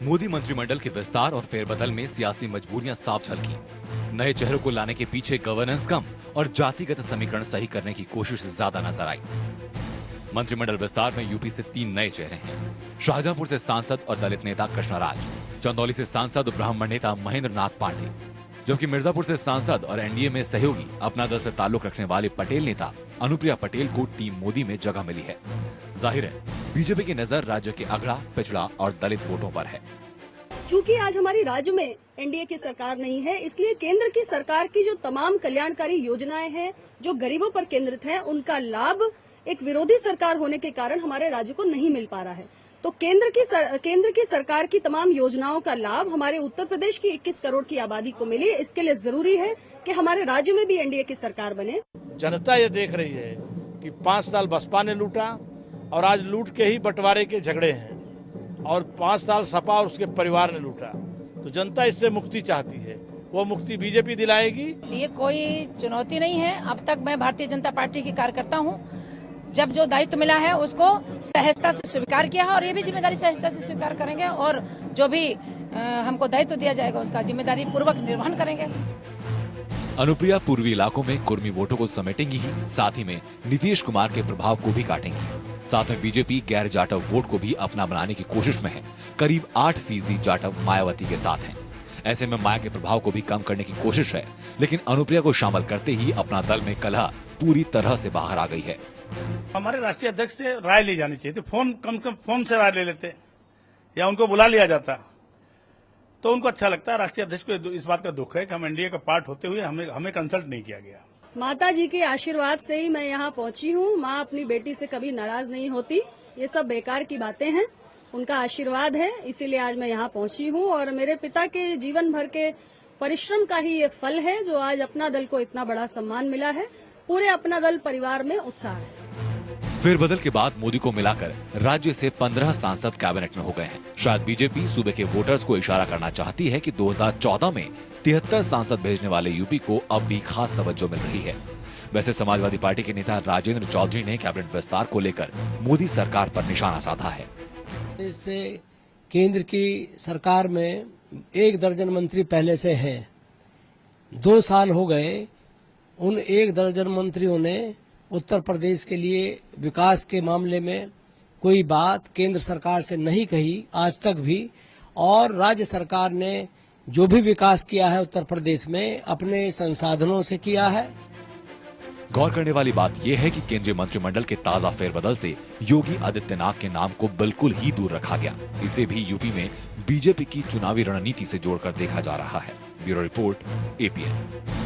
मोदी मंत्रिमंडल के विस्तार और फेरबदल में सियासी मजबूरियां साफ झलकी। नए चेहरों को लाने के पीछे गवर्नेंस कम और जातिगत समीकरण सही करने की कोशिश ज्यादा नजर आई। मंत्रिमंडल विस्तार में यूपी से 3 नए चेहरे हैं। शाहजहांपुर से सांसद और दलित नेता कृष्णराज, चंदौली से सांसद और ब्राह्मण नेता महेंद्र नाथ पांडे, जबकि मिर्जापुर से सांसद और एनडीए में सहयोगी अपना दल से ताल्लुक रखने वाले पटेल नेता अनुप्रिया पटेल को टीम मोदी में जगह मिली है। जाहिर है बीजेपी की नजर राज्य के अगड़ा, पिछड़ा और दलित वोटों पर है। चूंकि आज हमारी राज्य में एनडीए की सरकार नहीं है, इसलिए केंद्र की सरकार की जो तमाम कल्याणकारी योजनाएं हैं जो गरीबों पर केंद्रित हैं, उनका लाभ एक विरोधी सरकार होने के कारण हमारे राज्य को नहीं मिल पा रहा है। तो केंद्र की सरकार की तमाम योजनाओं का लाभ हमारे उत्तर प्रदेश की 21 करोड़ की आबादी को मिले। इसके लिए जरूरी है कि हमारे राज्य में भी एनडीए की सरकार बने। जनता ये देख रही है कि 5 साल बसपा ने लूटा और आज लूट के ही बंटवारे के झगड़े हैं, और 5 साल सपा और उसके परिवार ने लूटा। तो जनता इससे मुक्ति चाहती है, वो मुक्ति बीजेपी दिलाएगी। ये कोई चुनौती नहीं है। अब तक मैं भारतीय जनता पार्टी की कार्यकर्ता हूँ। जब जो दायित्व मिला है उसको सहजता से स्वीकार किया है और ये भी जिम्मेदारी सहजता से स्वीकार करेंगे, और जो भी हमको दायित्व दिया जाएगा उसका जिम्मेदारी पूर्वक निर्वहन करेंगे। अनुप्रिया पूर्वी इलाकों में कुर्मी वोटों को समेटेंगी ही, साथ ही में नीतीश कुमार के प्रभाव को भी काटेंगी। साथ में बीजेपी गैर जाटव वोट को भी अपना बनाने की कोशिश में है। करीब 8% जाटव मायावती के साथ हैं। ऐसे में माया के प्रभाव को भी कम करने की कोशिश है, लेकिन अनुप्रिया को शामिल करते ही अपना दल में कलह पूरी तरह से बाहर आ गई है। हमारे राष्ट्रीय अध्यक्ष से राय ली जानी चाहिए थी। फोन कम से कम फोन से राय ले लेते या उनको बुला लिया जाता तो उनको अच्छा लगता है। राष्ट्रीय अध्यक्ष को इस बात का दुख है कि हम एनडीए का पार्ट होते हुए हमें कंसल्ट नहीं किया गया। माता जी के आशीर्वाद से ही मैं यहाँ पहुंची हूँ। माँ अपनी बेटी से कभी नाराज नहीं होती। ये सब बेकार की बातें हैं, उनका आशीर्वाद है, इसीलिए आज मैं यहाँ पहुंची हूँ। और मेरे पिता के जीवन भर के परिश्रम का ही ये फल है जो आज अपना दल को इतना बड़ा सम्मान मिला है। पूरे अपना दल परिवार में उत्साह है। फेरबदल के बाद मोदी को मिलाकर राज्य से 15 सांसद कैबिनेट में हो गए हैं। शायद बीजेपी सूबे के वोटर्स को इशारा करना चाहती है कि 2014 में 73 सांसद भेजने वाले यूपी को अब भी खास तवज्जो मिल रही है। वैसे समाजवादी पार्टी के नेता राजेंद्र चौधरी ने कैबिनेट विस्तार को लेकर मोदी सरकार पर निशाना साधा है। इससे केंद्र की सरकार में 1 दर्जन मंत्री पहले से हैं। 2 साल हो गए, उन 1 दर्जन मंत्रियों ने उत्तर प्रदेश के लिए विकास के मामले में कोई बात केंद्र सरकार से नहीं कही आज तक भी, और राज्य सरकार ने जो भी विकास किया है उत्तर प्रदेश में अपने संसाधनों से किया है। गौर करने वाली बात यह है कि केंद्रीय मंत्रिमंडल के ताजा फेरबदल से योगी आदित्यनाथ के नाम को बिल्कुल ही दूर रखा गया। इसे भी यूपी में बीजेपी की चुनावी रणनीति से जोड़कर देखा जा रहा है। Bureau report, APN।